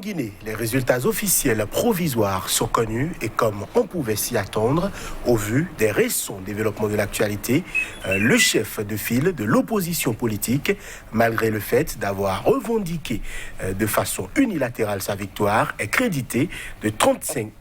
Guinée, les résultats officiels provisoires sont connus et comme on pouvait s'y attendre, au vu des récents développements de l'actualité, le chef de file de l'opposition politique, malgré le fait d'avoir revendiqué de façon unilatérale sa victoire, est crédité de 33,5%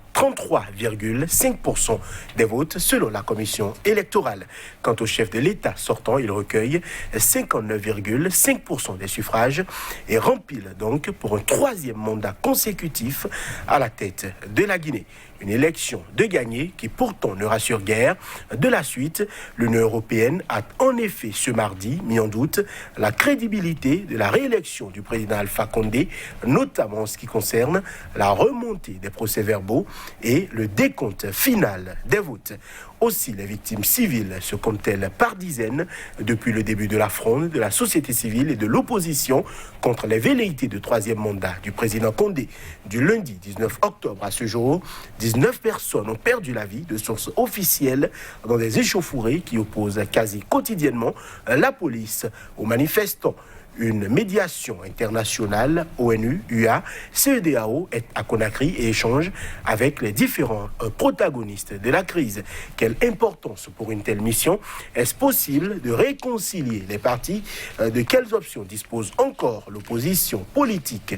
des votes selon la commission électorale. Quant au chef de l'État sortant, il recueille 59,5% des suffrages et rempile donc pour un troisième mandat consécutif à la tête de la Guinée. Une élection de gagner qui pourtant ne rassure guère. De la suite, l'Union européenne a en effet ce mardi mis en doute la crédibilité de la réélection du président Alpha Condé, notamment en ce qui concerne la remontée des procès-verbaux et le décompte final des votes. Aussi, les victimes civiles se comptent-elles par dizaines depuis le début de la fronde de la société civile et de l'opposition contre les velléités de troisième mandat du président Condé. Du lundi 19 octobre à ce jour, 19 personnes ont perdu la vie de sources officielles dans des échauffourées qui opposent quasi quotidiennement la police aux manifestants. Une médiation internationale, ONU, UA, CEDEAO est à Conakry et échange avec les différents protagonistes de la crise. Quelle importance pour une telle mission? Est-ce possible de réconcilier les partis? De quelles options dispose encore l'opposition politique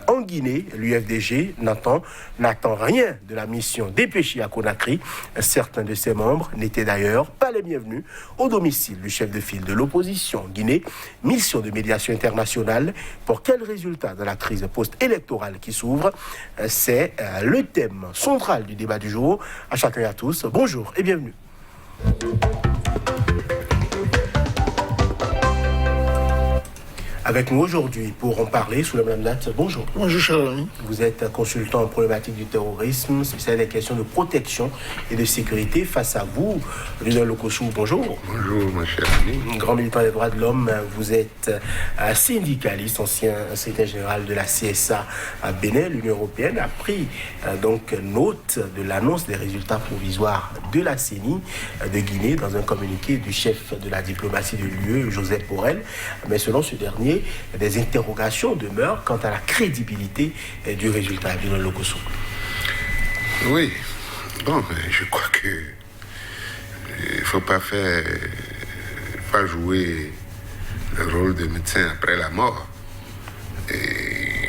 en Guinée? L'UFDG n'attend rien de la mission dépêchée à Conakry. Certains de ses membres n'étaient d'ailleurs pas les bienvenus au domicile du chef de file de l'opposition en Guinée. Mission de médiation internationale. Pour quel résultat de la crise post-électorale qui s'ouvre? C'est le thème central du débat du jour. À chacun et à tous, bonjour et bienvenue. Avec nous aujourd'hui pour en parler, Souleymane Lamnat, bonjour. Bonjour, cher ami. Vous êtes consultant en problématique du terrorisme, spécialiste des questions de protection et de sécurité. Face à vous, Lionel Lokossou, bonjour. Bonjour, mon cher ami. Grand militant des droits de l'homme, vous êtes syndicaliste, ancien secrétaire général de la CSA à Bénin. L'Union européenne a pris donc note de l'annonce des résultats provisoires de la CENI de Guinée dans un communiqué du chef de la diplomatie de l'UE, Joseph Borrell. Mais selon ce dernier, des interrogations demeurent quant à la crédibilité du résultat. Lionel Lokossou. Oui, bon, je crois que il ne faut pas jouer le rôle de médecin après la mort. Et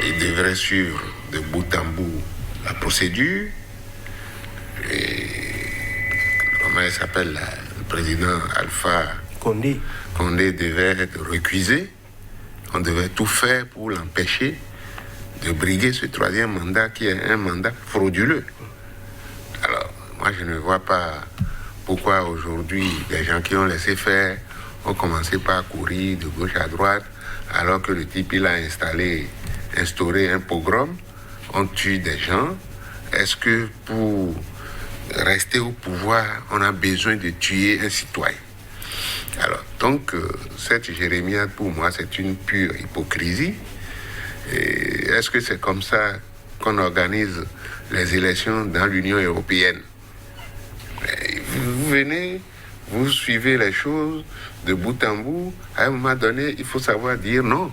il devrait suivre de bout en bout la procédure. Et comment il s'appelle, le président Alpha Condé devait être récusé. On devait tout faire pour l'empêcher de briguer ce troisième mandat qui est un mandat frauduleux. Alors, moi, je ne vois pas pourquoi aujourd'hui des gens qui ont laissé faire ont commencé par courir de gauche à droite alors que le type, il a instauré un pogrom, on tue des gens. Est-ce que pour rester au pouvoir, on a besoin de tuer un citoyen? Alors, donc, cette jérémiade, pour moi, c'est une pure hypocrisie. Et est-ce que c'est comme ça qu'on organise les élections dans l'Union européenne? Vous venez, vous suivez les choses de bout en bout. À un moment donné, il faut savoir dire non.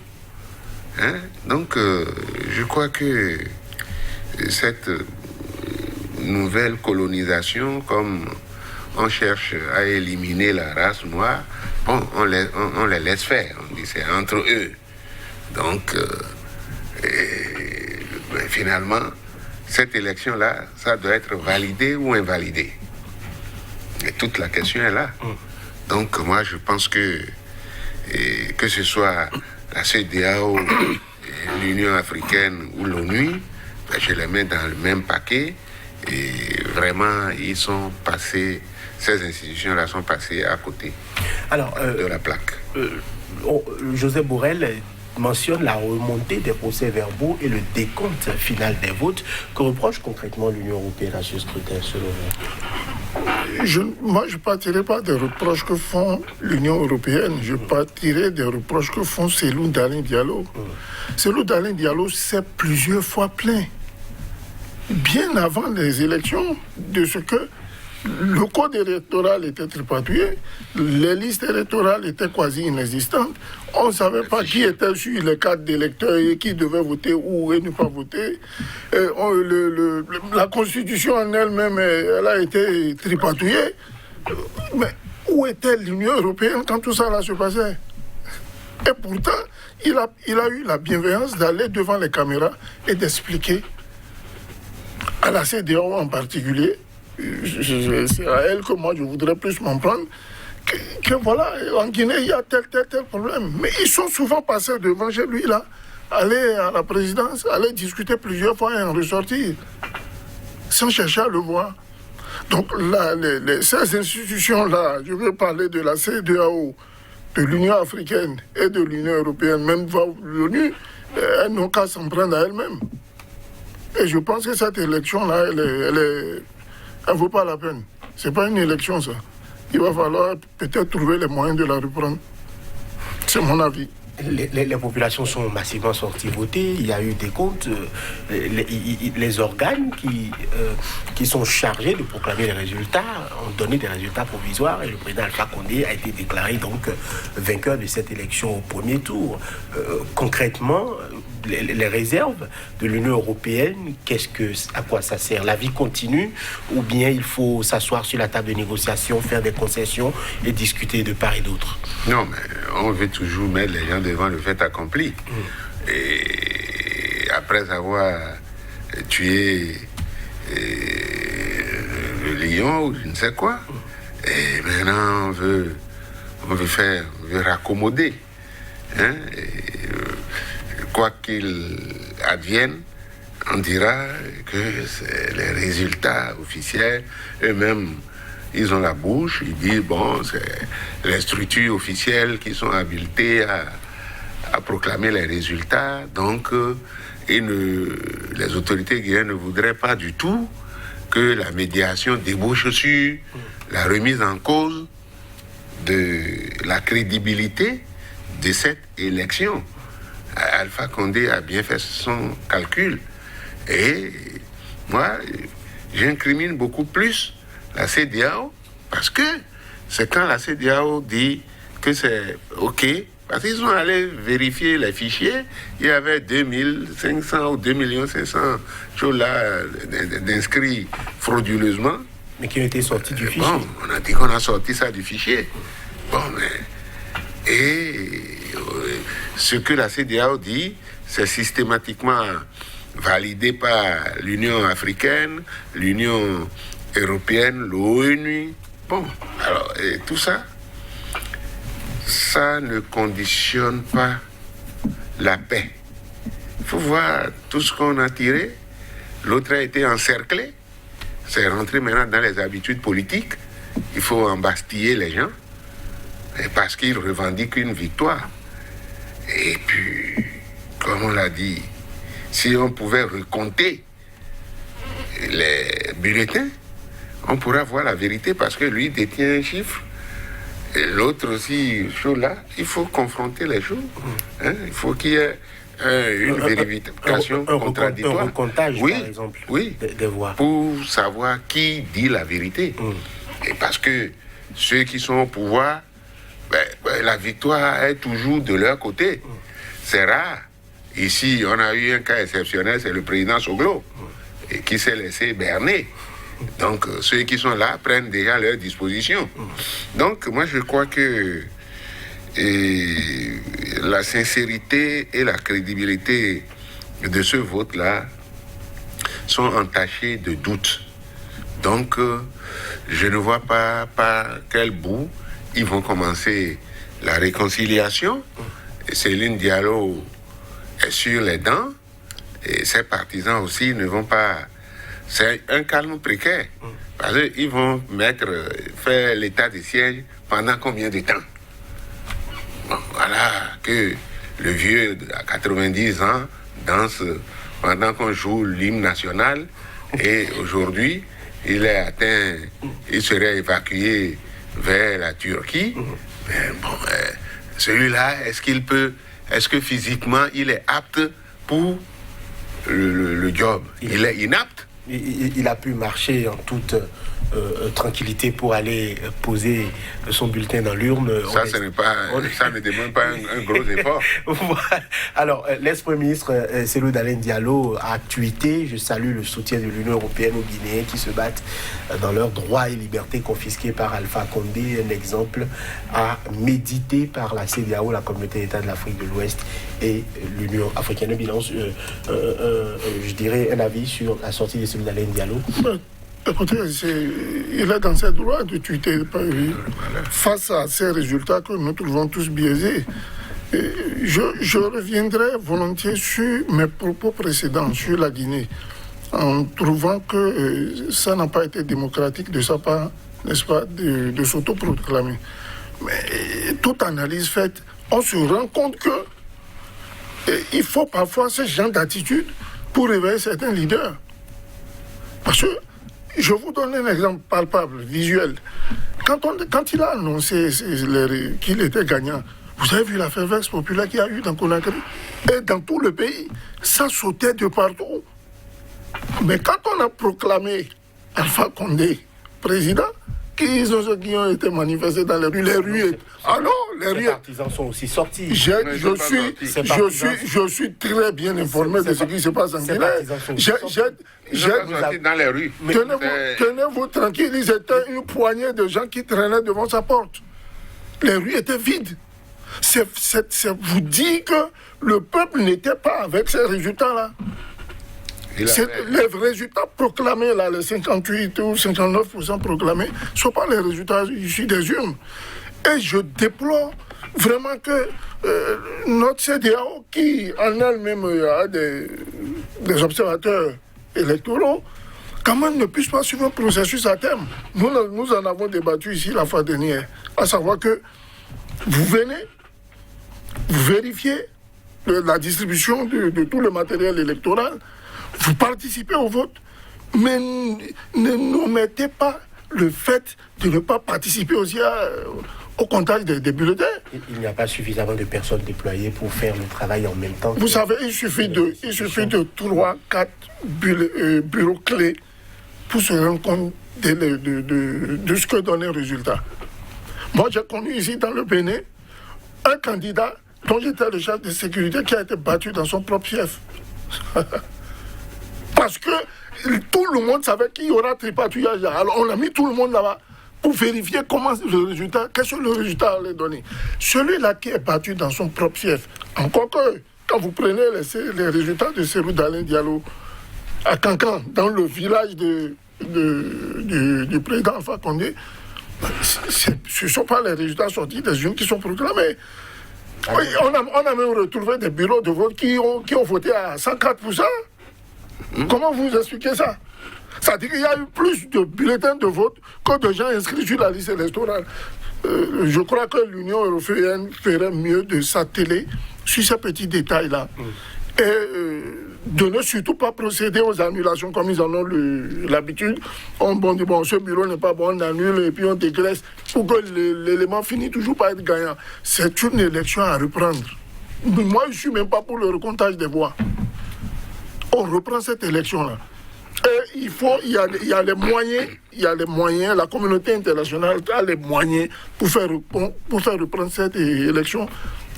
Donc, je crois que cette nouvelle colonisation, comme on cherche à éliminer la race noire, bon, on les laisse faire. On dit c'est entre eux. Donc, finalement, cette élection-là, ça doit être validé ou invalidé. Et toute la question est là. Donc, moi, je pense que ce soit la CEDEAO, l'Union africaine ou l'ONU, je les mets dans le même paquet. Et vraiment, ces institutions-là sont passées à côté de la plaque. Joseph Borrell mentionne la remontée des procès-verbaux et le décompte final des votes. Que reproche concrètement l'Union européenne à ce scrutin, selon vous? Moi, je ne partirai pas des reproches que font l'Union européenne. Je partirai des reproches que font Cellou Dalein Diallo. Cellou Dalein Diallo s'est plusieurs fois plaint, bien avant les élections, de ce que Le code électoral était tripatouillé, les listes électorales étaient quasi inexistantes. On ne savait pas qui était sur les cartes d'électeurs et qui devait voter ou ne pas voter. La Constitution en elle-même, elle a été tripatouillée. Mais où était l'Union européenne quand tout ça là se passait? Et pourtant, il a eu la bienveillance d'aller devant les caméras et d'expliquer à la CEDEAO en particulier, c'est à elle que moi je voudrais plus m'en prendre, que voilà, en Guinée il y a tel problème. Mais ils sont souvent passés devant chez lui là, aller à la présidence, aller discuter plusieurs fois et en ressortir, sans chercher à le voir. Donc là, ces institutions-là, je veux parler de la CEDEAO, de l'Union africaine et de l'Union européenne, même l'ONU, elles n'ont qu'à s'en prendre à elles-mêmes. Et je pense que cette élection-là, elle vaut pas la peine. C'est pas une élection, ça. Il va falloir peut-être trouver les moyens de la reprendre. C'est mon avis. Les populations sont massivement sorties voter. Il y a eu des comptes. Les organes qui sont chargés de proclamer les résultats ont donné des résultats provisoires et le président Alpha Condé a été déclaré donc vainqueur de cette élection au premier tour. Concrètement, les réserves de l'Union européenne, à quoi ça sert? La vie continue ou bien il faut s'asseoir sur la table de négociation, faire des concessions et discuter de part et d'autre? Non, mais on veut toujours mettre les gens devant le fait accompli. Et après avoir tué le lion ou je ne sais quoi, et maintenant on veut raccommoder. Hein? Quoi qu'il advienne, on dira que c'est les résultats officiels, eux-mêmes, ils ont la bouche, ils disent, bon, c'est les structures officielles qui sont habilitées à proclamer les résultats, donc les autorités guinéennes ne voudraient pas du tout que la médiation débouche sur la remise en cause de la crédibilité de cette élection. Alpha Condé a bien fait son calcul. Et moi, j'incrimine beaucoup plus la CEDEAO parce que c'est quand la CEDEAO dit que c'est OK, parce qu'ils sont allés vérifier les fichiers, il y avait 2500 ou 2 500 choses là d'inscrits frauduleusement. Mais qui ont été sortis du fichier. Bon, on a dit qu'on a sorti ça du fichier. Bon, mais... ce que la CEDEAO dit, c'est systématiquement validé par l'Union africaine, l'Union européenne, l'ONU. Bon, alors, et tout ça, ça ne conditionne pas la paix. Il faut voir tout ce qu'on a tiré. L'autre a été encerclé. C'est rentré maintenant dans les habitudes politiques. Il faut embastiller les gens parce qu'ils revendiquent une victoire. Et puis, comme on l'a dit, si on pouvait recompter les bulletins, on pourra voir la vérité parce que lui détient un chiffre. Et l'autre aussi, là, il faut confronter les choses. Hein? Il faut qu'il y ait une vérification contradictoire. Un recomptage, oui, par exemple, oui, des voix. Pour savoir qui dit la vérité. Et parce que ceux qui sont au pouvoir, la victoire est toujours de leur côté. C'est rare. Ici, on a eu un cas exceptionnel, c'est le président Soglo, et qui s'est laissé berner. Donc, ceux qui sont là prennent déjà leurs dispositions. Donc, moi, je crois que la sincérité et la crédibilité de ce vote-là sont entachées de doutes. Donc, je ne vois pas par quel bout ils vont commencer la réconciliation. Céline Diallo est sur les dents et ses partisans aussi ne vont pas... C'est un calme précaire parce qu'ils vont faire l'état de siège pendant combien de temps? Bon, voilà que le vieux à 90 ans danse pendant qu'on joue l'hymne national et aujourd'hui il serait évacué vers la Turquie. Mais bon, celui-là, est-ce que physiquement il est apte pour le job? Il est inapte. il a pu marcher en toute tranquillité pour aller poser son bulletin dans l'urne. Ça, ça ne demande pas un gros effort. Alors, l'ex-premier ministre Cellou Dalein Diallo a tweeté: je salue le soutien de l'Union européenne aux Guinéens qui se battent dans leurs droits et libertés confisqués par Alpha Condé, un exemple à méditer par la CEDEAO, la Communauté d'États de l'Afrique de l'Ouest et l'Union africaine. Un bilan, je dirais, un avis sur la sortie de Cellou Dalein Diallo. Écoutez, il est dans ses droits de tweeter face à ces résultats que nous trouvons tous biaisés. Je reviendrai volontiers sur mes propos précédents sur la Guinée, en trouvant que ça n'a pas été démocratique de sa part, n'est-ce pas, de s'autoproclamer. Mais toute analyse faite, on se rend compte que il faut parfois ce genre d'attitude pour réveiller certains leaders. Parce que je vous donne un exemple palpable, visuel. Quand il a annoncé qu'il était gagnant, vous avez vu la ferveur populaire qu'il y a eu dans Conakry et dans tout le pays. Ça sautait de partout. Mais quand on a proclamé Alpha Condé président, qui sont ceux qui ont été manifestés dans les rues? Les rues. Ah non, les rues. Les partisans sont aussi sortis. Je suis très bien informé de ce qui se passe en Guinée. Dans les rues. Tenez-vous tranquille, ils étaient une poignée de gens qui traînaient devant sa porte. Les rues étaient vides. C'est vous dire que le peuple n'était pas avec ces résultats-là. Les résultats proclamés, là, les 58 ou 59% proclamés, ne sont pas les résultats issus des urnes. Et je déplore vraiment que notre CEDEAO, qui en elle-même a des observateurs électoraux, quand même ne puisse pas suivre un processus à terme. Nous en avons débattu ici la fois dernière, à savoir que vous venez, vous vérifiez la distribution de tout le matériel électoral, vous participez au vote, mais ne nous mettez pas le fait de ne pas participer aussi au comptage des bulletins. Il n'y a pas suffisamment de personnes déployées pour faire le travail en même temps. Vous savez, il suffit de 3-4 bureaux clés pour se rendre compte de ce que donne le résultat. Moi, j'ai connu ici dans le Bénin un candidat dont j'étais le chef de sécurité qui a été battu dans son propre chef. Parce que tout le monde savait qu'il y aura tripatouillage. Alors on a mis tout le monde là-bas pour vérifier comment le résultat, qu'est-ce que le résultat allait donner. Celui-là qui est battu dans son propre chef, encore que quand vous prenez les résultats de Cellou Dalein Diallo à Cancan, dans le village du président Alpha Condé, ce ne sont pas les résultats sortis des urnes qui sont proclamés. Oui, on a même retrouvé des bureaux de vote qui ont voté à 104%. Comment vous expliquez ça? Ça dit qu'il y a eu plus de bulletins de vote que de gens inscrits sur la liste électorale. Je crois que l'Union européenne ferait mieux de s'atteler sur ces petits détails-là. Et de ne surtout pas procéder aux annulations comme ils en ont l'habitude. On dit, bon, ce bureau n'est pas bon, on annule et puis on dégraisse pour que l'élément finisse toujours par être gagnant. C'est une élection à reprendre. Moi, je ne suis même pas pour le recomptage des voix. On reprend cette élection-là. Et il y a les moyens, la communauté internationale a les moyens pour faire reprendre cette élection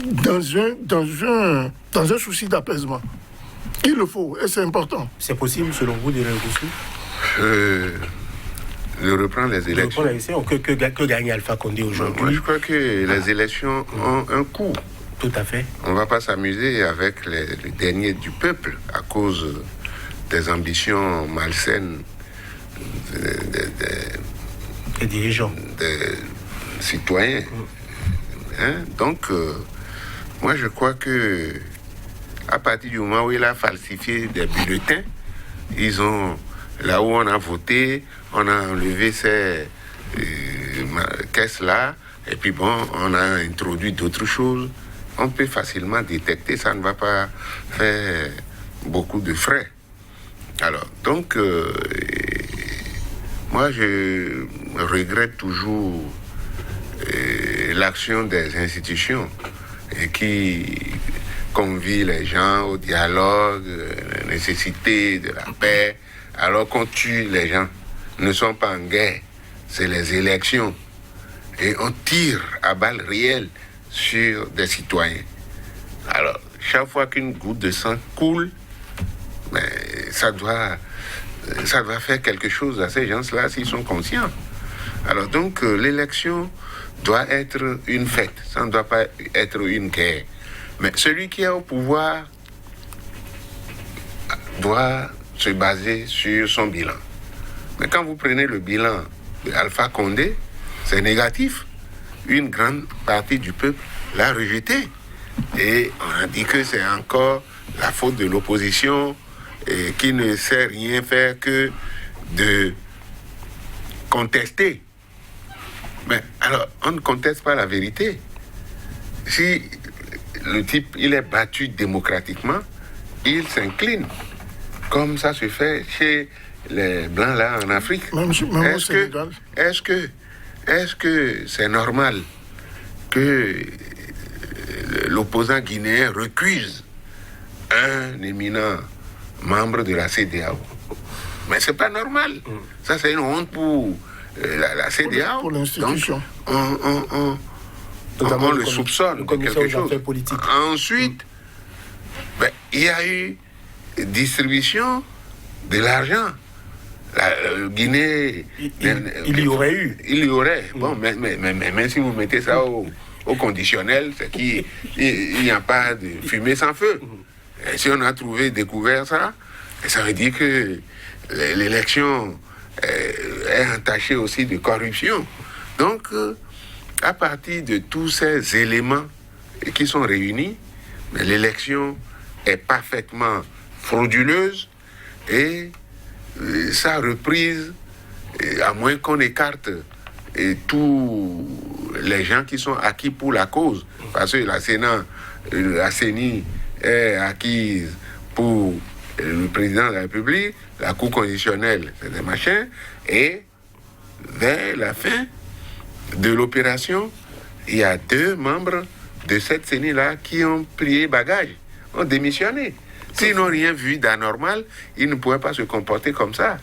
dans un souci d'apaisement. Il le faut, et c'est important. C'est possible, selon vous, de le repousser de reprendre les élections. Que gagne Alpha Condé aujourd'hui? Moi, je crois que les élections ont un coût. Tout à fait. On ne va pas s'amuser avec les derniers du peuple à cause des ambitions malsaines des dirigeants, des citoyens. Donc, moi je crois que à partir du moment où il a falsifié des bulletins, ils ont, là où on a voté, on a enlevé ces caisses-là, et puis bon, on a introduit d'autres choses. On peut facilement détecter, ça ne va pas faire beaucoup de frais. Alors, donc, moi, je regrette toujours l'action des institutions qui convient les gens au dialogue, la nécessité de la paix, alors qu'on tue les gens, ne sont pas en guerre, c'est les élections. Et on tire à balles réelles sur des citoyens. Alors, chaque fois qu'une goutte de sang coule, ben, ça doit faire quelque chose à ces gens-là s'ils sont conscients. Alors donc, l'élection doit être une fête, ça ne doit pas être une guerre. Mais celui qui est au pouvoir doit se baser sur son bilan. Mais quand vous prenez le bilan d'Alpha Condé, c'est négatif. Une grande partie du peuple l'a rejeté. Et on a dit que c'est encore la faute de l'opposition et qui ne sait rien faire que de contester. Mais alors, on ne conteste pas la vérité. Si le type, il est battu démocratiquement, il s'incline. Comme ça se fait chez les Blancs là en Afrique. Est-ce que c'est normal que l'opposant guinéen recuse un éminent membre de la CEDEAO? Mais c'est pas normal. Ça, c'est une honte pour la CEDEAO. Pour l'institution. On le soupçonne de quelque chose. Ensuite, ben, il y a eu distribution de l'argent. La Guinée... Il y aurait eu. Il y aurait. Bon, mais même si vous mettez ça au conditionnel, c'est qu'il n'y a pas de fumée sans feu. Et si on a découvert ça, ça veut dire que l'élection est entachée aussi de corruption. Donc, à partir de tous ces éléments qui sont réunis, l'élection est parfaitement frauduleuse et sa reprise, à moins qu'on écarte tous les gens qui sont acquis pour la cause, parce que la CENI est acquise pour le président de la République, la Cour conditionnelle, c'est des machins, et vers la fin de l'opération, il y a 2 membres de cette CENI-là qui ont plié bagage, ont démissionné. S'ils n'ont rien vu d'anormal, ils ne pourraient pas se comporter comme ça.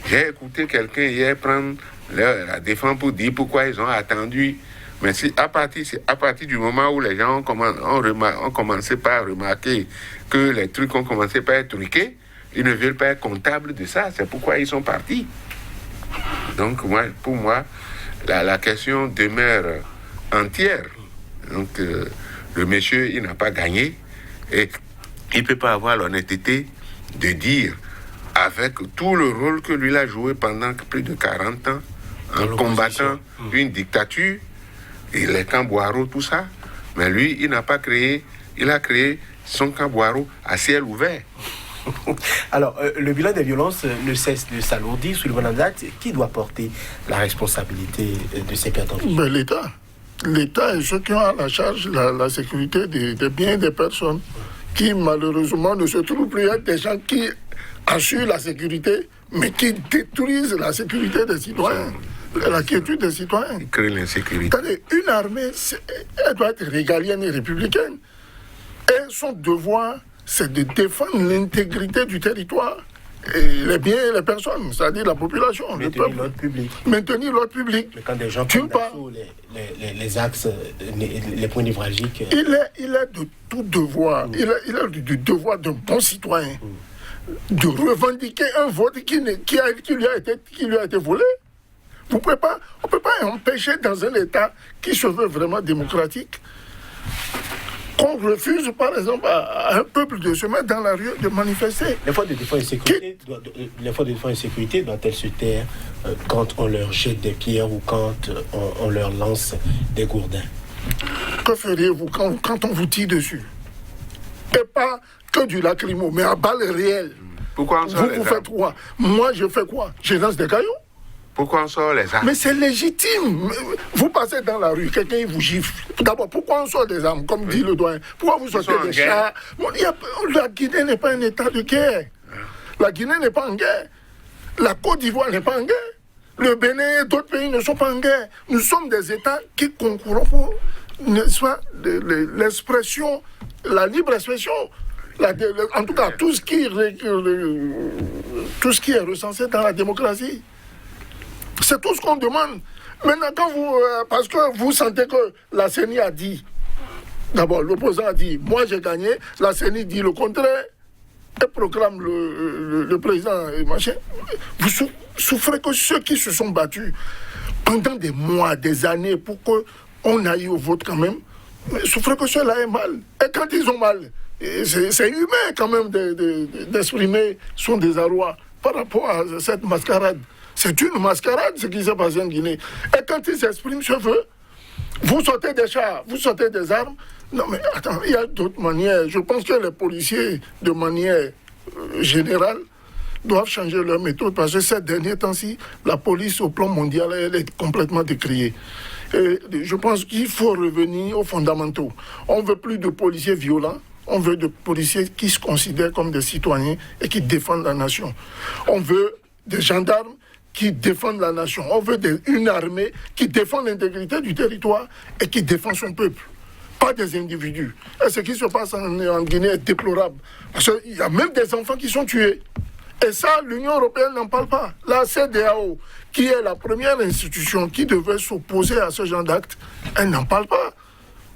J'ai écouté quelqu'un hier prendre la défense pour dire pourquoi ils ont attendu. Mais à partir du moment où les gens ont commencé par remarquer que les trucs ont commencé par être truqués, ils ne veulent pas être comptables de ça. C'est pourquoi ils sont partis. Donc, pour moi, la question demeure entière. Donc, le monsieur, il n'a pas gagné. Et il ne peut pas avoir l'honnêteté de dire, avec tout le rôle que lui a joué pendant plus de 40 ans, en combattant une dictature, et les camps Boiro, tout ça, mais lui, il n'a pas créé, il a créé son camp Boiro à ciel ouvert. Alors, le bilan des violences ne cesse de s'alourdir sous le mandat. Qui doit porter la responsabilité de ces pertes en vie? L'État. L'État est ceux qui ont à la charge la sécurité des biens des personnes qui, malheureusement, ne se trouvent plus être des gens qui assurent la sécurité, mais qui détruisent la sécurité des citoyens, la quiétude des citoyens. Ils créent l'insécurité. Une armée, elle doit être régalienne et républicaine. Et son devoir, c'est de défendre l'intégrité du territoire, et les biens et les personnes, c'est-à-dire la population, le peuple. L'ordre public. Maintenir l'ordre public. Mais quand des gens prennent d'assaut les axes, les points névralgiques... Il a de tout devoir, il a du devoir d'un bon citoyen, de revendiquer un vote qui lui a été volé. On ne peut pas empêcher dans un État qui se veut vraiment démocratique qu'on refuse, par exemple, à un peuple de se mettre dans la rue, de manifester. Les forces de défense et sécurité doivent-elles se taire quand on leur jette des pierres ou quand on leur lance des gourdins? Que feriez-vous quand on vous tire dessus? Et pas que du lacrymo, mais à balles réelles. Pourquoi on sort les Vous faites quoi? Moi, je fais quoi? Je lance des cailloux? Pourquoi on sort les armes? Mais c'est légitime. Vous passez dans la rue, quelqu'un vous gifle. D'abord, pourquoi on sort des armes, comme dit le doyen? Pourquoi vous sortez des chars? La Guinée n'est pas un état de guerre. La Guinée n'est pas en guerre. La Côte d'Ivoire n'est pas en guerre. Le Bénin et d'autres pays ne sont pas en guerre. Nous sommes des États qui concourent pour l'expression, la libre expression. En tout cas, tout ce qui est recensé dans la démocratie. C'est tout ce qu'on demande. Maintenant, quand parce que vous sentez que la CENI a dit, d'abord, l'opposant a dit, moi j'ai gagné, la CENI dit le contraire, et proclame le président et machin. Vous souffrez que ceux qui se sont battus pendant des mois, des années, pour qu'on aille au vote quand même, souffrez que ceux-là aient mal. Et quand ils ont mal, c'est humain quand même d'exprimer son désarroi par rapport à cette mascarade. C'est une mascarade ce qui s'est passé en Guinée. Et quand ils s'expriment ce feu, vous sortez des chars, vous sortez des armes. Non mais attends, il y a d'autres manières. Je pense que les policiers, de manière générale, doivent changer leur méthode parce que ces derniers temps-ci, la police au plan mondial, elle est complètement décriée. Et je pense qu'il faut revenir aux fondamentaux. On ne veut plus de policiers violents, on veut de policiers qui se considèrent comme des citoyens et qui défendent la nation. On veut des gendarmes qui défendent la nation. On veut une armée qui défend l'intégrité du territoire et qui défend son peuple. Pas des individus. Et ce qui se passe en Guinée est déplorable. Parce qu'il y a même des enfants qui sont tués. Et ça, l'Union européenne n'en parle pas. La CEDEAO, qui est la première institution qui devait s'opposer à ce genre d'acte, elle n'en parle pas.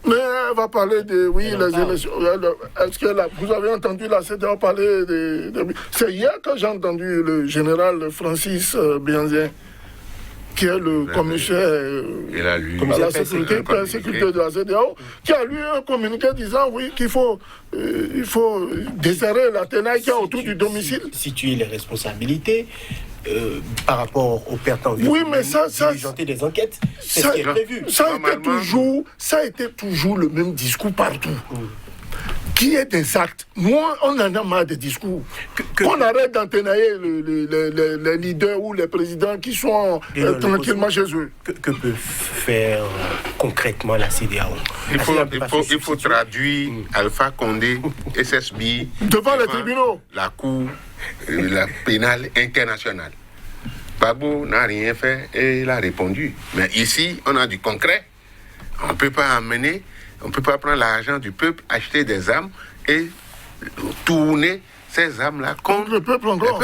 Mais elle va parler de, les élections. Est-ce que vous avez entendu la CEDEAO parler C'est hier que j'ai entendu le général Francis Bianzien, qui est le commissaire à la sécurité de la CEDEAO, qui a lu un communiqué disant qu'il faut desserrer la tenaille qu'il y a autour du domicile. Situer les responsabilités par rapport aux pertes en vie. Oui, mais ça diligenter des enquêtes, c'est ce qui est prévu. Ça a été toujours le même discours partout. Qui est des actes. Nous, on en a marre des discours. Qu'on arrête d'entenailler les leaders ou les présidents qui sont tranquillement chez eux. Que peut faire concrètement la CEDEAO? Il faut traduire Alpha Condé, SSB, devant les tribunaux. La Cour la pénale internationale. Gbagbo n'a rien fait et il a répondu. Mais ici, on a du concret. On ne peut pas prendre l'argent du peuple, acheter des armes et tourner ces armes-là contre le peuple encore.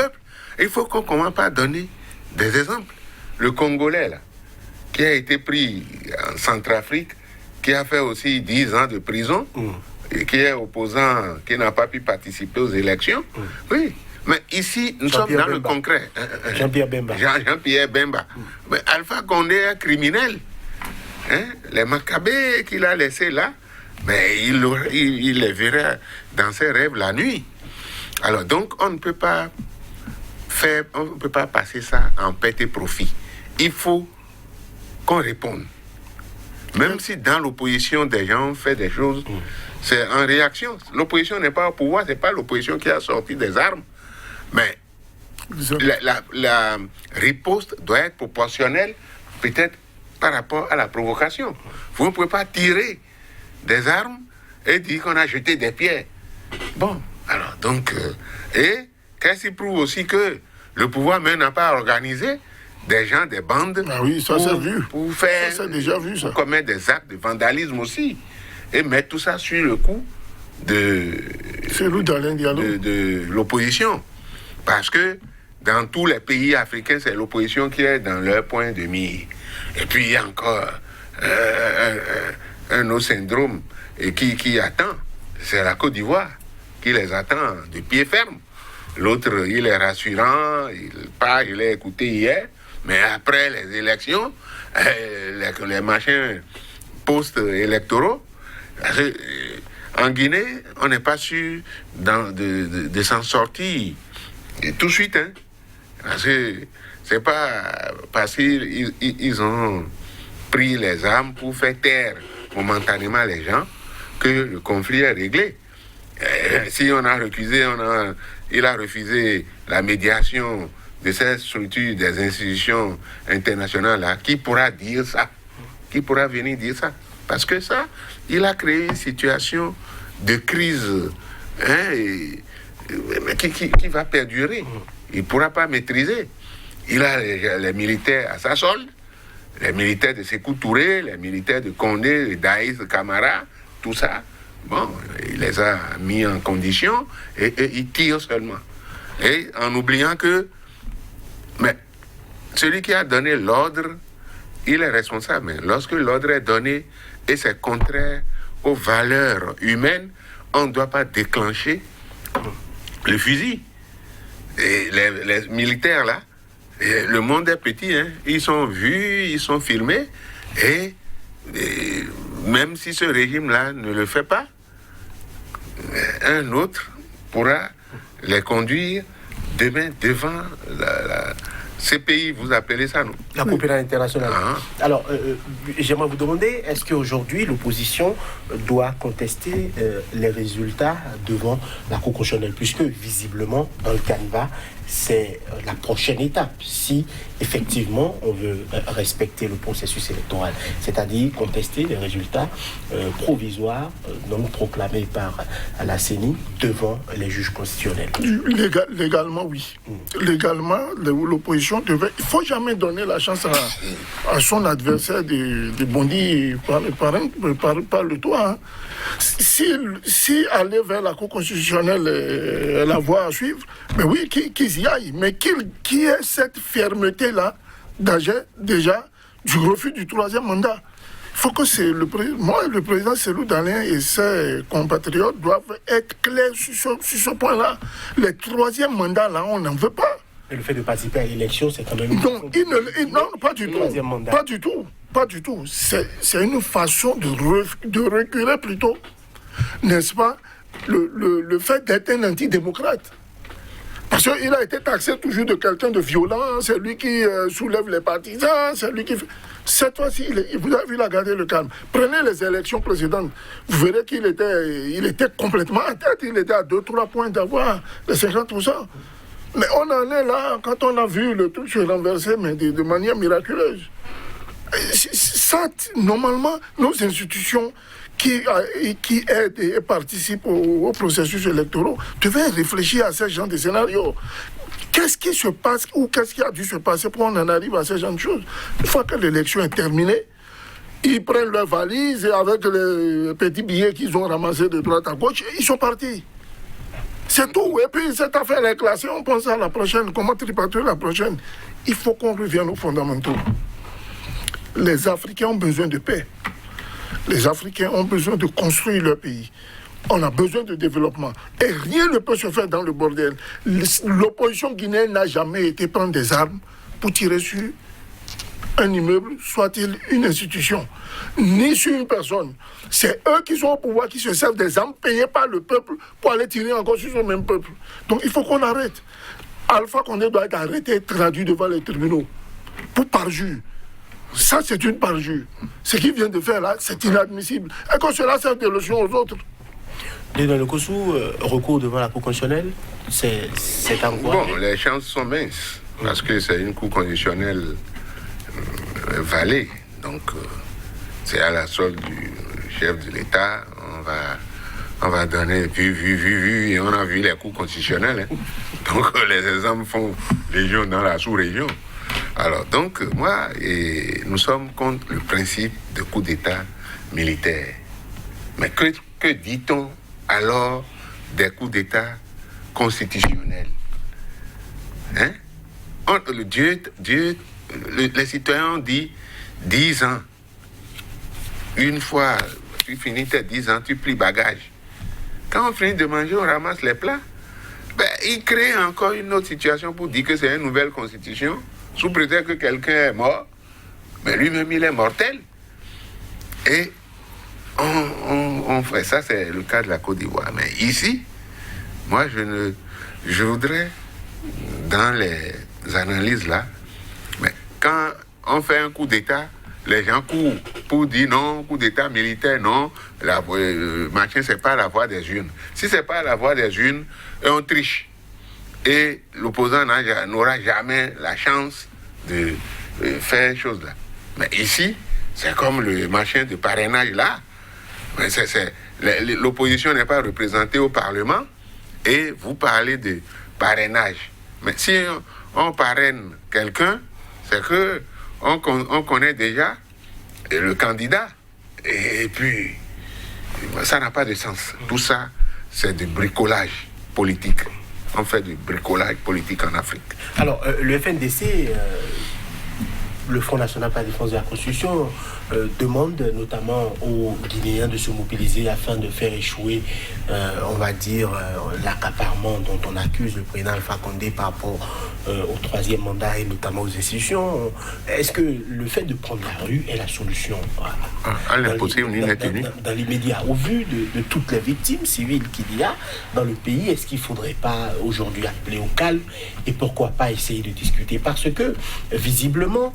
Il faut qu'on commence par donner des exemples. Le Congolais, là, qui a été pris en Centrafrique, qui a fait aussi 10 ans de prison, et qui est opposant, qui n'a pas pu participer aux élections. Oui, mais ici, nous sommes dans le concret. Jean-Pierre Bemba. Jean-Pierre Bemba. Mais Alpha Condé est un criminel. Les Macabées qu'il a laissés là, mais il les verrait dans ses rêves la nuit. Alors donc, on ne peut pas passer ça en perte et profit. Il faut qu'on réponde. Même si dans l'opposition, des gens font des choses, c'est en réaction. L'opposition n'est pas au pouvoir, c'est pas l'opposition qui a sorti des armes. Mais la riposte doit être proportionnelle, peut-être par rapport à la provocation. Vous ne pouvez pas tirer des armes et dire qu'on a jeté des pierres. Bon, alors donc, et qu'est-ce qui prouve aussi que le pouvoir même n'a pas organisé des gens, des bandes, pour faire, ça, déjà vu, ça. Pour commettre des actes de vandalisme aussi, et mettre tout ça sur le coup de l'opposition. Parce que dans tous les pays africains, c'est l'opposition qui est dans leur point de mire. Et puis il y a encore un autre syndrome et qui attend, c'est la Côte d'Ivoire qui les attend de pied ferme. L'autre, il est rassurant, il l'a écouté hier, mais après les élections, les machins post-électoraux, en Guinée, on n'est pas sûr de s'en sortir tout de suite. Parce que c'est pas parce qu'ils ont pris les armes pour faire taire momentanément les gens que le conflit est réglé. Si on a refusé, il a refusé la médiation de cette structure des institutions internationales là, qui pourra dire ça? Qui pourra venir dire ça? Parce que ça, il a créé une situation de crise qui va perdurer. Il ne pourra pas maîtriser. Il a les militaires à sa solde, les militaires de Sékou Touré, les militaires de Condé, de Daïs, de Camara, tout ça. Bon, il les a mis en condition et il tire seulement. Et en oubliant que mais celui qui a donné l'ordre, il est responsable. Mais lorsque l'ordre est donné et c'est contraire aux valeurs humaines, on ne doit pas déclencher le fusil. Et les militaires là, le monde est petit, hein, ils sont vus, ils sont filmés, et même si ce régime-là ne le fait pas, un autre pourra les conduire demain devant la CPI, vous appelez ça, non? La Cour pénale internationale. Ah. Alors, j'aimerais vous demander, est-ce qu'aujourd'hui, l'opposition doit contester les résultats devant la Cour constitutionnelle, puisque, visiblement, dans le Canada, c'est la prochaine étape, si, effectivement, on veut respecter le processus électoral, c'est-à-dire contester les résultats provisoires, donc proclamés par la CENI, devant les juges constitutionnels. Légalement, oui. Légalement, l'opposition devait... Il ne faut jamais donner la chance à son adversaire de bondir par le toit. Hein. Si aller vers la Cour constitutionnelle est la voie à suivre, ben oui, qu'ils y aillent. Mais qu'il y ait cette fermeté-là d'agir déjà du refus du troisième mandat. Il faut que c'est le président Cellou Dalein et ses compatriotes doivent être clairs sur ce point-là. Le troisième mandat, là, on n'en veut pas. Et le fait de participer à l'élection, c'est quand même... Non, pas du tout. Pas du tout. Pas du tout. C'est une façon de reculer plutôt, n'est-ce pas, le fait d'être un antidémocrate. Parce qu'il a été taxé toujours de quelqu'un de violent, c'est lui qui soulève les partisans, c'est lui qui... Cette fois-ci, vous avez vu, il a gardé le calme. Prenez les élections précédentes, vous verrez qu'il était complètement à tête, il était à 2-3 points d'avoir les 50%. Mais on en est là, quand on a vu le truc se renverser, mais de manière miraculeuse. Ça, normalement, nos institutions qui aident et participent au processus électoral devaient réfléchir à ce genre de scénario. Qu'est-ce qui se passe ou qu'est-ce qui a dû se passer pour qu'on en arrive à ce genre de choses? Une fois que l'élection est terminée, ils prennent leurs valises et avec les petits billets qu'ils ont ramassés de droite à gauche, ils sont partis. C'est tout. Et puis cette affaire est classée, on pense à la prochaine. Comment tripatuer la prochaine? Il faut qu'on revienne aux fondamentaux. Les Africains ont besoin de paix. Les Africains ont besoin de construire leur pays. On a besoin de développement. Et rien ne peut se faire dans le bordel. L'opposition guinéenne n'a jamais été prendre des armes pour tirer sur un immeuble, soit-il une institution, ni sur une personne. C'est eux qui sont au pouvoir, qui se servent des armes payées par le peuple pour aller tirer encore sur ce même peuple. Donc il faut qu'on arrête. Alpha Condé doit être arrêté et traduit devant les tribunaux pour parjure. Ça, c'est une parjure. Ce qu'il vient de faire là, c'est inadmissible. Et que cela sert de leçon aux autres. Dans le Kossou, recours devant la Cour constitutionnelle, c'est encouragé. Bon, les chances sont minces, parce que c'est une Cour constitutionnelle valée. Donc, c'est à la solde du chef de l'État. On va donner vu, et on a vu les cours constitutionnels. Hein. Donc, les exemples font légion dans la sous-région. Alors, donc, moi, nous sommes contre le principe de coup d'État militaire. Mais que dit-on alors des coups d'État constitutionnels? Hein? Les citoyens ont dit 10 ans. Une fois, tu finis tes 10 ans, tu plies bagage. Quand on finit de manger, on ramasse les plats. Ben, il crée encore une autre situation pour dire que c'est une nouvelle constitution, sous prétexte que quelqu'un est mort, mais lui-même il est mortel. Et on fait ça, c'est le cas de la Côte d'Ivoire. Mais ici, moi je voudrais, dans les analyses là, mais quand on fait un coup d'État, les gens courent pour dire non, coup d'État militaire, non, machin, c'est pas la voie des urnes. Si c'est pas la voie des urnes, on triche. Et l'opposant n'aura jamais la chance de faire chose là. Mais ici, c'est comme le machin de parrainage là. L'opposition n'est pas représentée au Parlement et vous parlez de parrainage. Mais si on parraine quelqu'un, c'est que on connaît déjà le candidat. Et puis, Ça n'a pas de sens. Tout ça, c'est du bricolage politique. On fait du bricolage politique en Afrique. Alors, le FNDC, le Front National pour la Défense de la Constitution, demande notamment aux Guinéens de se mobiliser afin de faire échouer, on va dire, l'accaparement dont on accuse le président Alpha Condé par rapport au troisième mandat et notamment aux institutions. Est-ce que le fait de prendre la rue est la solution dans l'immédiat? Au vu de toutes les victimes civiles qu'il y a dans le pays, est-ce qu'il ne faudrait pas aujourd'hui appeler au calme et pourquoi pas essayer de discuter? Parce que, visiblement,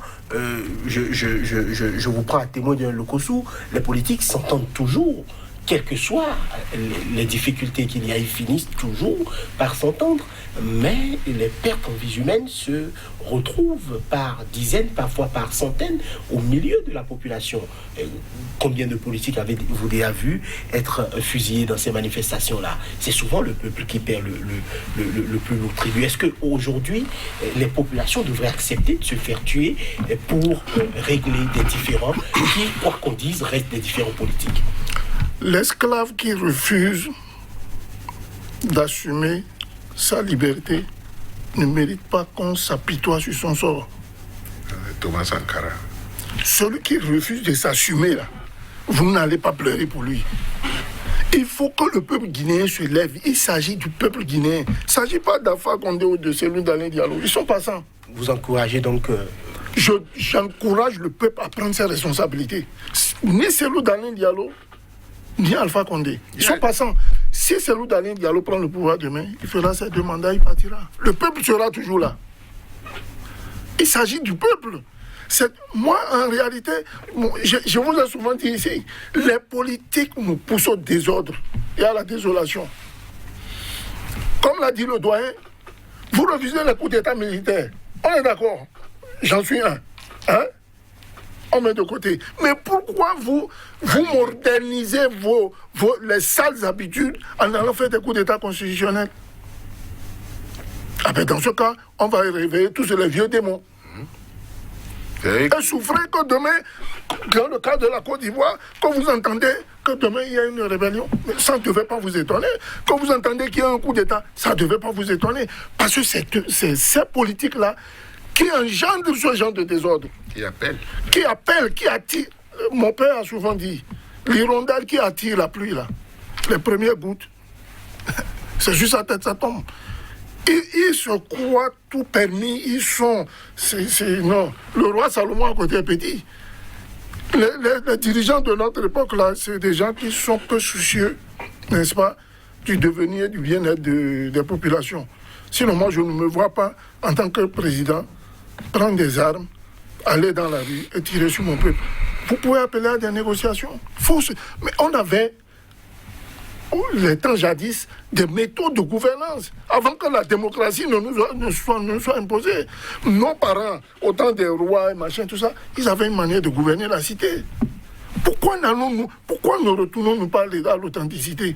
je vous prends à témoin d'un Lokossou, les politiques s'entendent toujours, quelles que soient les difficultés qu'il y a, ils finissent toujours par s'entendre, mais les pertes en vies humaines se retrouvent par dizaines, parfois par centaines, au milieu de la population. Combien de politiques avez-vous déjà vu être fusillés dans ces manifestations-là? C'est souvent le peuple qui perd le plus lourd tribut. Est-ce qu'aujourd'hui, les populations devraient accepter de se faire tuer pour régler des différends qui, quoi qu'on dise, restent des différends politiques? L'esclave qui refuse d'assumer sa liberté ne mérite pas qu'on s'apitoie sur son sort. Thomas Sankara. Celui qui refuse de s'assumer, là, vous n'allez pas pleurer pour lui. Il faut que le peuple guinéen se lève. Il s'agit du peuple guinéen. Il ne s'agit pas d'Alpha Condé ou de Cellou Dalein Diallo. Ils sont passants. Vous encouragez donc... J'encourage le peuple à prendre ses responsabilités. Ni Cellou Dalein Diallo, ni Alpha Condé. Ils sont passants. Si Cellou Dalein Diallo prend le pouvoir demain, il fera ses 2 mandats, il partira. Le peuple sera toujours là. Il s'agit du peuple. Moi, en réalité, je vous ai souvent dit ici, les politiques nous poussent au désordre et à la désolation. Comme l'a dit le doyen, vous refusez les coups d'État militaires. On est d'accord. J'en suis un. Hein? On met de côté. Mais pourquoi vous modernisez les sales habitudes en allant faire des coups d'État constitutionnels? Ah ben dans ce cas, on va réveiller tous les vieux démons. Et souffrez que demain, dans le cas de la Côte d'Ivoire, quand vous entendez que demain il y a une rébellion, ça ne devait pas vous étonner. Quand vous entendez qu'il y a un coup d'État, ça ne devait pas vous étonner. Parce que c'est ces politiques-là qui engendrent ce genre de désordre. Qui attire. Mon père a souvent dit, l'hirondelle qui attire la pluie, là, les premières gouttes, c'est juste sa tête, ça tombe. Ils se croient tout permis, ils sont... non, le roi Salomon à côté est petit. Les dirigeants de notre époque, là, c'est des gens qui sont peu soucieux, n'est-ce pas, du devenir, du bien-être des populations. Sinon, moi, je ne me vois pas, en tant que président, prendre des armes, aller dans la rue et tirer sur mon peuple. Vous pouvez appeler à des négociations. Mais on avait, les temps jadis, des méthodes de gouvernance avant que la démocratie ne soit imposée. Nos parents, autant des rois et machin, tout ça, ils avaient une manière de gouverner la cité. Pourquoi ne retournons-nous pas à l'authenticité?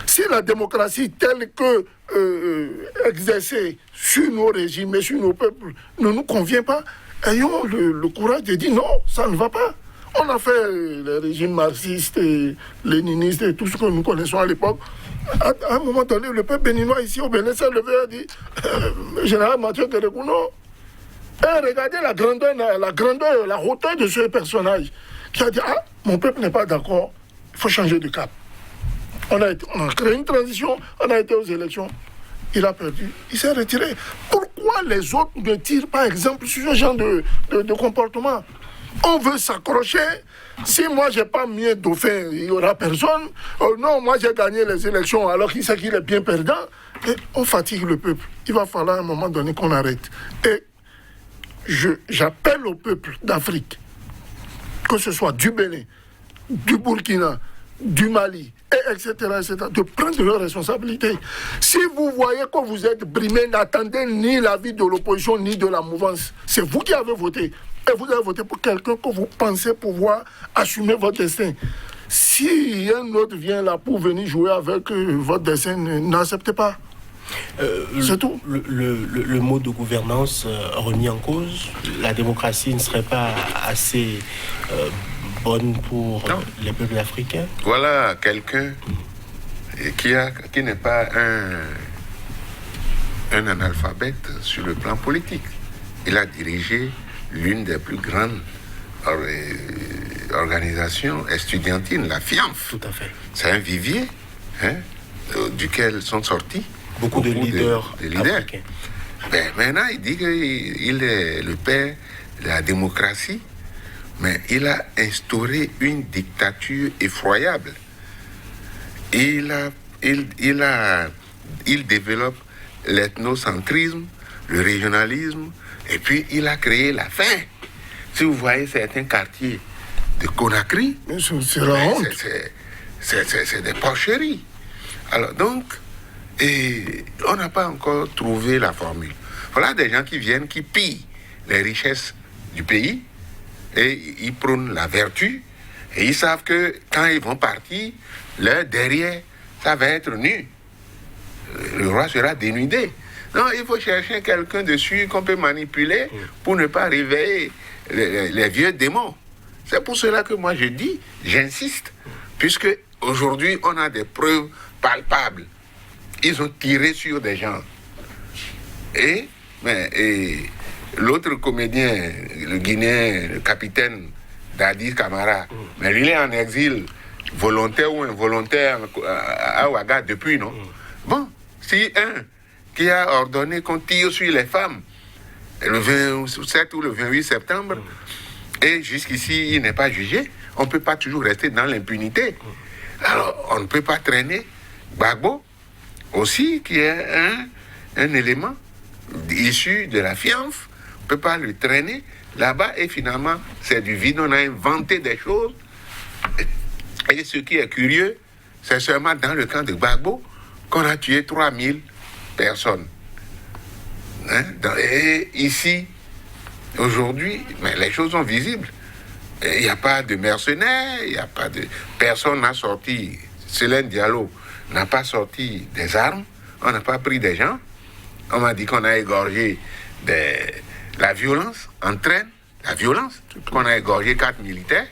Si la démocratie telle que exercée sur nos régimes et sur nos peuples ne nous convient pas, ayons le courage de dire non, ça ne va pas. On a fait les régimes marxistes et léninistes et tout ce que nous connaissons à l'époque. À un moment donné, le peuple béninois ici au Bénin s'est levé et dit Général Mathieu Kérékouno, regardez la grandeur, la hauteur de ce personnage qui a dit mon peuple n'est pas d'accord, il faut changer de cap. On a créé une transition, on a été aux élections. Il a perdu, il s'est retiré. Pourquoi les autres ne tirent pas exemple sur ce genre de comportement? On veut s'accrocher. Si moi, je n'ai pas mis dauphin, il n'y aura personne. Non, moi, j'ai gagné les élections alors qu'il sait qu'il est bien perdant. Et on fatigue le peuple. Il va falloir à un moment donné qu'on arrête. Et j'appelle au peuple d'Afrique, que ce soit du Bénin, du Burkina, du Mali, etc., de prendre leurs responsabilités. Si vous voyez que vous êtes brimé, n'attendez ni l'avis de l'opposition, ni de la mouvance. C'est vous qui avez voté. Et vous avez voté pour quelqu'un que vous pensez pouvoir assumer votre destin. Si un autre vient là pour venir jouer avec votre destin, n'acceptez pas. C'est tout. Le mode de gouvernance remis en cause, la démocratie ne serait pas assez bonne pour les peuples africains? Voilà quelqu'un qui n'est pas un analphabète sur le plan politique. Il a dirigé l'une des plus grandes organisations estudiantines, la FIANF. Tout à fait. C'est un vivier duquel sont sortis beaucoup de leaders africains. Ben, maintenant, il dit qu'il est le père de la démocratie, mais il a instauré une dictature effroyable. Il développe l'ethnocentrisme, le régionalisme, et puis il a créé la faim. Si vous voyez certains quartiers de Conakry, c'est la honte. C'est des porcheries. Alors donc, on n'a pas encore trouvé la formule. Voilà des gens qui viennent, qui pillent les richesses du pays, et ils prônent la vertu, et ils savent que quand ils vont partir, leur derrière, ça va être nu. Le roi sera dénudé. Non, il faut chercher quelqu'un dessus qu'on peut manipuler pour ne pas réveiller les vieux démons. C'est pour cela que moi je dis, j'insiste, puisque aujourd'hui on a des preuves palpables. Ils ont tiré sur des gens. Et l'autre comédien, le Guinéen, le capitaine Dadi Camara, mais lui il est en exil, volontaire ou involontaire, à Ouaga depuis, non? Bon, si un qui a ordonné qu'on tire sur les femmes le 27 ou le 28 septembre, et jusqu'ici il n'est pas jugé, on ne peut pas toujours rester dans l'impunité. Alors on ne peut pas traîner Gbagbo aussi, qui est un élément issu de la FIANF, on ne peut pas le traîner là-bas, et finalement c'est du vide, on a inventé des choses. Et ce qui est curieux, c'est seulement dans le camp de Gbagbo qu'on a tué 3000 personnes. Et ici, aujourd'hui, mais les choses sont visibles. Il n'y a pas de mercenaires, il n'y a pas de... Personne n'a sorti, Célène Diallo n'a pas sorti des armes, on n'a pas pris des gens, on m'a dit qu'on a égorgé la violence, entraîne la violence, qu'on a égorgé 4 militaires.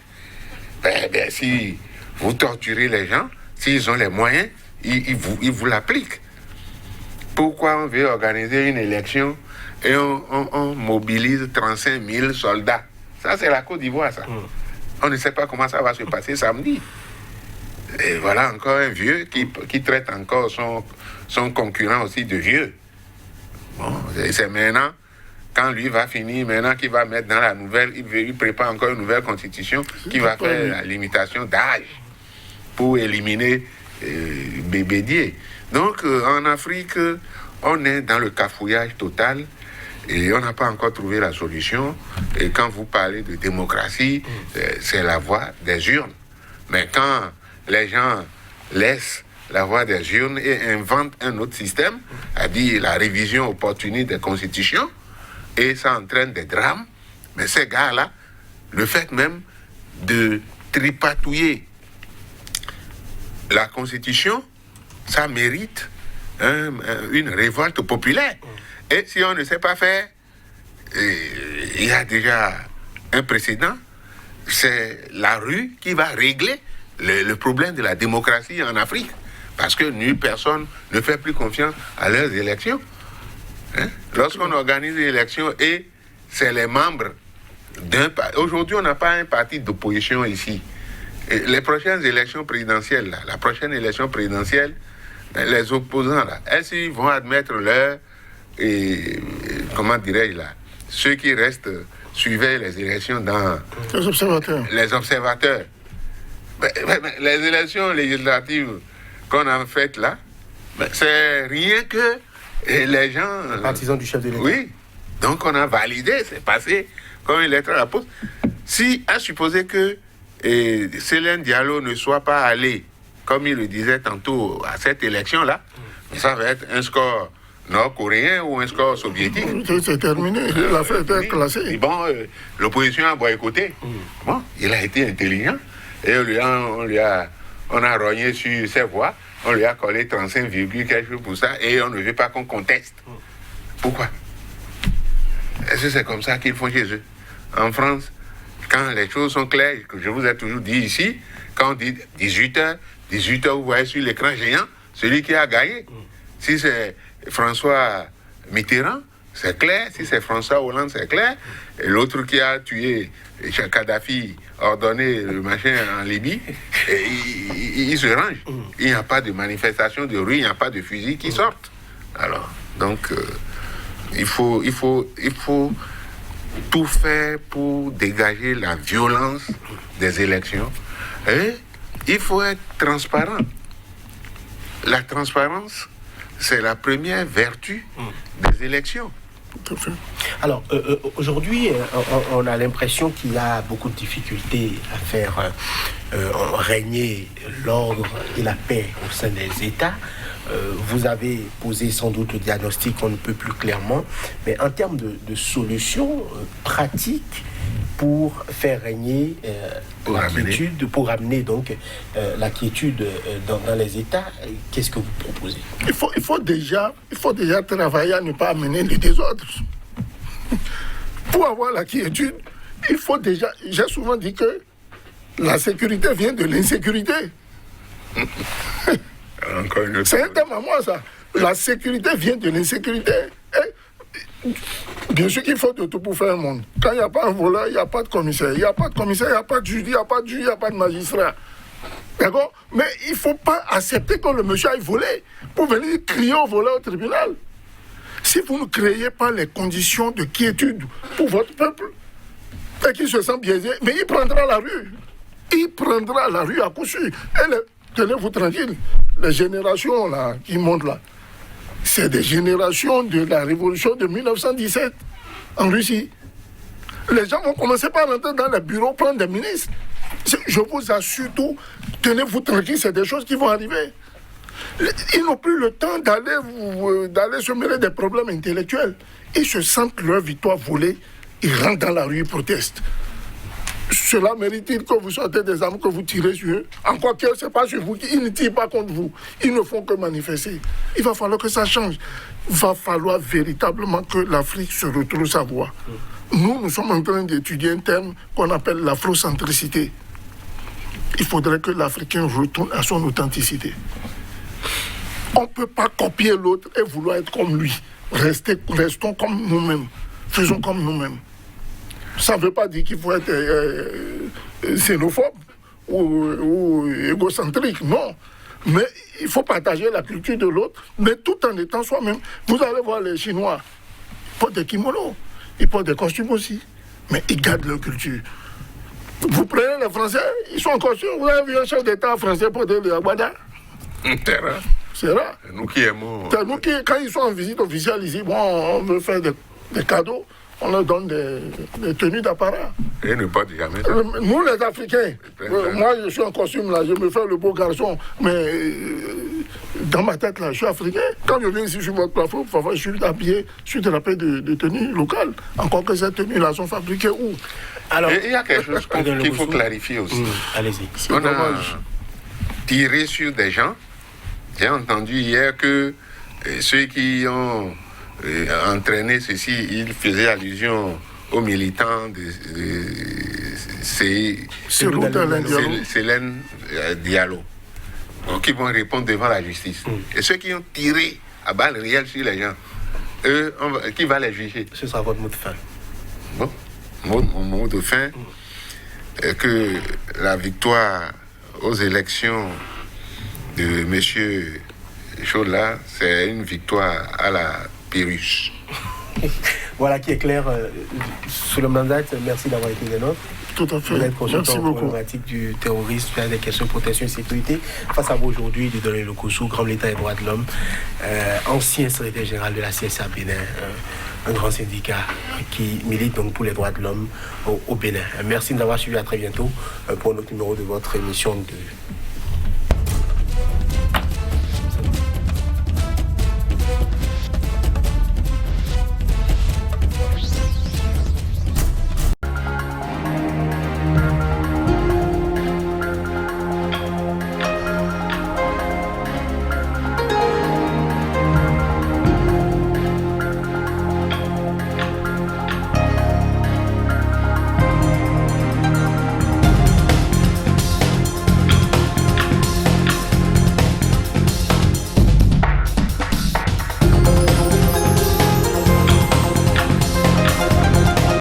Ben, si vous torturez les gens, s'ils ont les moyens, ils vous l'appliquent. Pourquoi on veut organiser une élection et on mobilise 35 000 soldats? Ça, c'est la Côte d'Ivoire, ça. On ne sait pas comment ça va se passer samedi. Et voilà encore un vieux qui traite encore son concurrent aussi de vieux. Bon, c'est maintenant, quand lui va finir, maintenant qu'il va mettre dans la nouvelle, il prépare encore une nouvelle constitution qui va faire la limitation d'âge pour éliminer Bébédier. Donc, en Afrique, on est dans le cafouillage total et on n'a pas encore trouvé la solution. Et quand vous parlez de démocratie, c'est la voie des urnes. Mais quand les gens laissent la voie des urnes et inventent un autre système, c'est-à-dire la révision opportuniste des constitutions, et ça entraîne des drames, mais ces gars-là, le fait même de tripatouiller la constitution, ça mérite une révolte populaire. Et si on ne sait pas faire, il y a déjà un précédent, c'est la rue qui va régler le problème de la démocratie en Afrique. Parce que nulle personne ne fait plus confiance à leurs élections. Lorsqu'on organise une élection et c'est les membres d'un parti. Aujourd'hui, on n'a pas un parti d'opposition ici. Et les prochaines élections présidentielles, là, la prochaine élection présidentielle, les opposants, là, est-ce qu'ils vont admettre leur... comment dirais-je là, ceux qui restent suivaient les élections dans... Les observateurs. Les observateurs. Mais les élections législatives qu'on a faites là, c'est rien que les gens... Les partisans du chef de l'État. Oui. Donc on a validé, c'est passé comme une lettre à la poste. Si, à supposer que Célène Diallo ne soit pas allé, comme il le disait tantôt, à cette élection-là, ça va être un score nord-coréen ou un score soviétique. C'est terminé, l'affaire était classée. Bon, l'opposition a boycotté. Bon, il a été intelligent et on a rogné sur ses voix, on lui a collé 35, quelque chose pour ça et on ne veut pas qu'on conteste. Pourquoi? Est-ce que c'est comme ça qu'ils font chez eux? En France, quand les choses sont claires, que je vous ai toujours dit ici, quand on dit 18h, vous voyez sur l'écran géant, celui qui a gagné. Si c'est François Mitterrand, c'est clair. Si c'est François Hollande, c'est clair. Et l'autre qui a tué Kadhafi, ordonné le machin en Libye, il se range. Il n'y a pas de manifestation de rue, il n'y a pas de fusil qui sortent. Alors, donc, il faut tout faire pour dégager la violence des élections. Et il faut être transparent. La transparence, c'est la première vertu des élections. Tout à fait. Alors, aujourd'hui, on a l'impression qu'il y a beaucoup de difficultés à faire régner l'ordre et la paix au sein des États. Vous avez posé sans doute le diagnostic, on ne peut plus clairement, mais en termes de solutions pratiques pour faire régner la quiétude, pour amener donc la quiétude dans les États, qu'est-ce que vous proposez? Il faut déjà travailler à ne pas amener le désordre. Pour avoir la quiétude, il faut déjà... J'ai souvent dit que la sécurité vient de l'insécurité. C'est un thème à moi, ça. La sécurité vient de l'insécurité. Bien sûr qu'il faut de tout pour faire un monde. Quand il n'y a pas un voleur, il n'y a pas de commissaire. Il n'y a pas de commissaire, il n'y a pas de juge, il n'y a pas de juge, il n'y a pas de magistrat. D'accord? Mais il ne faut pas accepter que le monsieur aille voler pour venir crier au voleur au tribunal. Si vous ne créez pas les conditions de quiétude pour votre peuple, et qu'il se sent biaisé, mais il prendra la rue. Il prendra la rue à coup sûr. Tenez-vous tranquille. Les générations là, qui montent là, c'est des générations de la révolution de 1917 en Russie. Les gens vont commencer par rentrer dans les bureaux, prendre des ministres. Je vous assure tout, tenez-vous tranquille, c'est des choses qui vont arriver. Ils n'ont plus le temps d'aller se mêler des problèmes intellectuels. Ils se sentent leur victoire volée, ils rentrent dans la rue, ils protestent. Cela mérite-t-il que vous sortez des armes, que vous tirez sur eux? Encore que ce n'est pas sur vous, ils ne tirent pas contre vous. Ils ne font que manifester. Il va falloir que ça change. Il va falloir véritablement que l'Afrique se retrouve sa voie. Nous sommes en train d'étudier un terme qu'on appelle l'afrocentricité. Il faudrait que l'Africain retourne à son authenticité. On ne peut pas copier l'autre et vouloir être comme lui. Restons comme nous-mêmes. Faisons comme nous-mêmes. Ça ne veut pas dire qu'il faut être xénophobe ou égocentrique, non. Mais il faut partager la culture de l'autre, mais tout en étant soi-même. Vous allez voir les Chinois, ils portent des kimonos, ils portent des costumes aussi, mais ils gardent leur culture. Vous prenez les Français, ils sont en costume. Vous avez vu un chef d'État français porter le agbada? C'est rare. C'est rare. C'est nous qui aimons. C'est nous qui, quand ils sont en visite officielle ici, bon, on veut faire des cadeaux. On leur donne des tenues d'apparat. Et ne pas dire jamais. Nous, les Africains, moi, je suis en costume, là, je me fais le beau garçon, mais dans ma tête, là, je suis africain. Quand je viens ici sur votre plateforme, je suis habillé, je suis drapé de tenues locales. Encore que ces tenues-là sont fabriquées où? Alors, il y a quelque chose qu'il faut clarifier aussi. Allez-y. On a tiré sur des gens. J'ai entendu hier que ceux qui ont entraîné ceci, ils faisaient allusion aux militants de Célène Diallo, qui vont répondre devant la justice. Et ceux qui ont tiré à balles réelles sur les gens, eux, qui va les juger? Ce sera votre mot de fin. Bon, mon mot de fin est que la victoire aux élections de M. Chola, c'est une victoire à la Pyrrhus. Voilà qui est clair. Sous le mandat, merci d'avoir été des nôtres. Tout à fait. Vous êtes consultant Merci en beaucoup. problématique du terrorisme, des questions de protection et sécurité. Face à vous aujourd'hui, de donner le Kossou, grand l'État et droits de l'homme, ancien secrétaire général de la CSA Bénin, un grand syndicat qui milite donc pour les droits de l'homme au Bénin. Merci de nous avoir suivis. À très bientôt pour un autre numéro de votre émission de